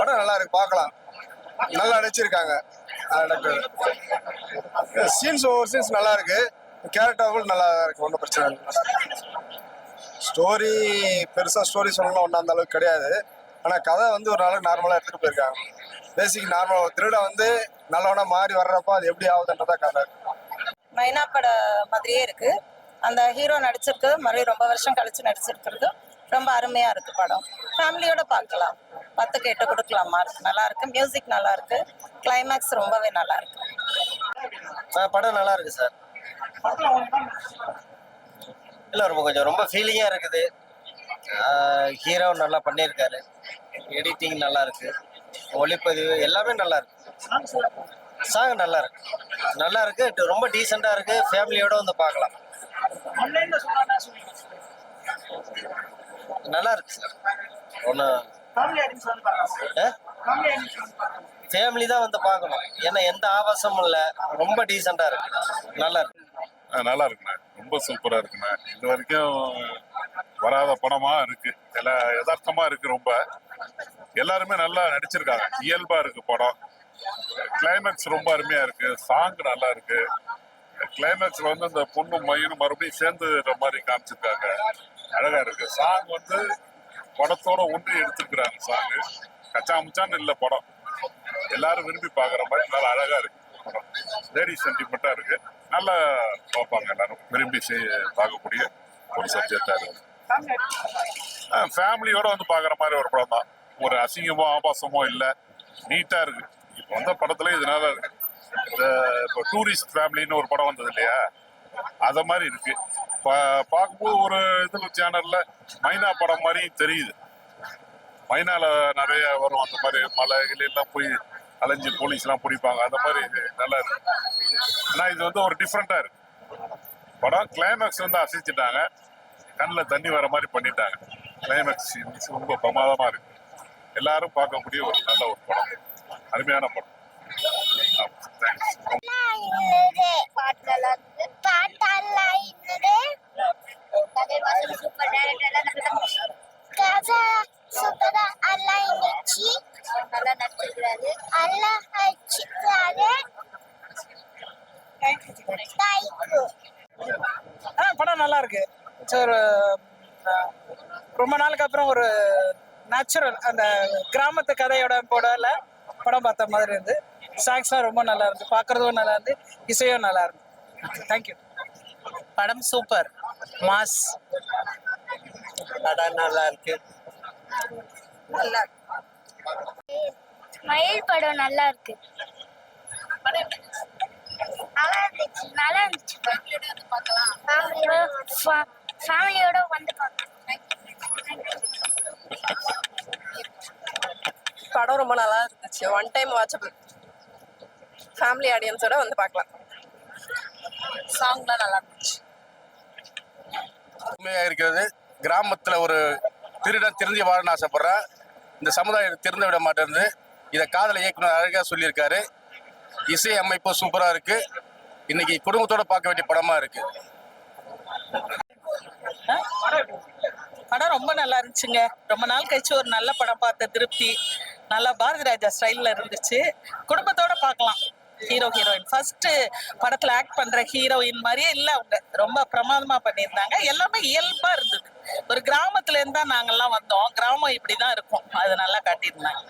படம் நல்லா இருக்கு, பார்க்கலாம். நல்லா நடிச்சிருக்காங்க. சீன்ஸ் ஒவ்வொரு சீன்ஸ் நல்லா இருக்கு, கேரக்டர் நல்லா இருக்கு, ஒன்றும் பிரச்சனை இல்லை. ஸ்டோரி பெருசா ஸ்டோரி சொல்லணும் ஒன்றும் அந்த அளவுக்கு கிடையாது. ஆனால் கதை வந்து ஒரு நாளுக்கு நார்மலாக எடுத்துட்டு போயிருக்காங்க. பேசிக் நார்மல் திருட வந்து நல்லவனா மாறி வர்றப்போ அது எப்படி ஆகுதுன்றதா கதை. மைனா பட மாதிரியே இருக்கு. அந்த ஹீரோ நடிச்சிருக்கிறது மறுபடியும் ரொம்ப வருஷம் கழிச்சு நடிச்சிருக்கிறது ரொம்ப அருமையா இருக்கு. படம் ஃபேமிலியோட பார்க்கலாம், 10க்கு 8 கொடுக்கலாமா இருக்கு. நல்லா இருக்கு, மியூசிக் நல்லா இருக்கு, கிளைமேக்ஸ் ரொம்பவே நல்லா இருக்கு. படம் நல்லா இருக்கு சார். இல்லை ரொம்ப ஃபீலிங்காக இருக்குது. ஹீரோ நல்லா பண்ணியிருக்காரு, எடிட்டிங் நல்லா இருக்கு, ஒளிப்பதிவு எல்லாமே நல்லா இருக்கு. சாங் நல்லா இருக்கு, ரொம்ப டீசெண்டா இருக்கு. ஃபேமிலியோட வந்து பார்க்கலாம். நல்லா இருக்கு சார். ஒன்று ஃபேமிலி தான் வந்து பார்க்கணும், ஏன்னா எந்த ஆபாசமும் இல்லை, ரொம்ப டீசெண்டா இருக்கு, நல்லா இருக்கு. நல்லா இருக்குண்ணே, ரொம்ப சூப்பரா இருக்குண்ணே. இது வரைக்கும் வராத படமா இருக்கு, எல்லாம் யதார்த்தமா இருக்கு. ரொம்ப எல்லாருமே நல்லா நடிச்சிருக்காங்க, இயல்பா இருக்கு படம். கிளைமேக்ஸ் ரொம்ப அருமையா இருக்கு, சாங் நல்லா இருக்கு. கிளைமேக்ஸ்ல வந்து இந்த பொண்ணு மயிரும் மறுபடியும் சேர்ந்து மாதிரி காமிச்சிருக்காங்க, அழகா இருக்கு. சாங் வந்து படத்தோட ஒன்றி எடுத்துருக்குறாங்க. சாங்கு கச்சாமுச்சான்னு இல்லை, படம் எல்லாரும் விரும்பி பாக்குற மாதிரி நல்லா அழகா இருக்கு படம். லேடி சென்டிமெண்டா இருக்கு, நல்லா பார்ப்பாங்க, எல்லாரும் விரும்பி பார்க்கக்கூடிய ஒரு சப்ஜெக்டா இருக்கு. ஃபேமிலியோட வந்து பாக்குற மாதிரி ஒரு படம் தான். ஒரு அசிங்கமோ ஆபாசமோ இல்லை, நீட்டா இருக்கு. இப்போ வந்த படத்துல இதனால இருக்கு. இப்போ டூரிஸ்ட் ஃபேமிலின்னு ஒரு படம் வந்தது இல்லையா, அத மாதிரி இருக்கு. பார்க்கும்போது ஒரு இது சேனல்ல மைனா படம் மாதிரி தெரியுது. மைனால நிறைய வரும், அந்த மாதிரி மலைகள் எல்லாம் போய் அலைஞ்சு போலீஸ்லாம் பிடிப்பாங்க, அந்த மாதிரி நல்லா இருக்கு. ஆனால் இது வந்து ஒரு டிஃப்ரெண்டா இருக்கு படம். கிளைமேக்ஸ் வந்து அசைச்சிட்டாங்க, கண்ணில் தண்ணி வர மாதிரி பண்ணிட்டாங்க. கிளைமேக்ஸ் ரொம்ப பிரமாதமா இருக்கு, எல்லாரும் பார்க்கக்கூடிய ஒரு நல்ல ஒரு படம், அருமையான படம். படம் நல்லா இருக்கு. ரொம்ப நாளுக்கு அப்புறம் ஒரு நேச்சுரல் அந்த கிராமத்து கதையோட போடல படம் பார்த்த மாதிரி இருந்து. சாங்ஸ்லாம் ரொம்ப நல்லா இருந்து, பார்க்கறதும் நல்லா இருந்து, இசையும் நல்லா இருந்து. தேங்க்யூ. படம் சூப்பர், மாஸ். படம் நல்லா இருக்கு. மயில் படம் நல்லா இருக்கு. நல்லா இருந்துச்சு. ஃபேமிலியோட வந்து பார்க்கலாம். படம் ரொம்ப நல்லா இருந்துச்சு, ஒன் டைம் வாட்சபிள், ஃபேமிலி ஆடியன்ஸோட வந்து பார்க்கலாம். சாங்லாம் நல்லா இருந்துச்சு. உண்மையாக இருக்கிறது, கிராமத்தில் ஒரு திருடன் திருந்தி வாழன்னு ஆசைப்படுறேன். இந்த சமுதாயம் திறந்து விட மாட்டேருந்து. இதை காதல இயக்குனர் அழகாக சொல்லியிருக்காரு. இசை அமைப்பு சூப்பராக இருக்கு. இன்னைக்கு குடும்பத்தோட பார்க்க வேண்டிய படமா இருக்கு. படம் ரொம்ப நல்லா இருந்துச்சுங்க. ரொம்ப நாள் கழிச்சு ஒரு நல்ல படம் பார்த்த திருப்தி. நல்லா பாரதி ராஜா ஸ்டைல்ல இருந்துச்சு, குடும்பத்தோட பார்க்கலாம். ஹீரோ ஹீரோயின் ஃபர்ஸ்ட் படத்துல ஆக்ட் பண்ற ஹீரோயின் மாதிரியே இல்ல, அவங்க ரொம்ப பிரமாதமா பண்ணியிருந்தாங்க. எல்லாமே இயல்பா இருந்தது. ஒரு கிராமத்துல இருந்தா நாங்கெல்லாம் வந்தோம், கிராமம் இப்படிதான் இருக்கும், அது நல்லா காட்டியிருந்தாங்க.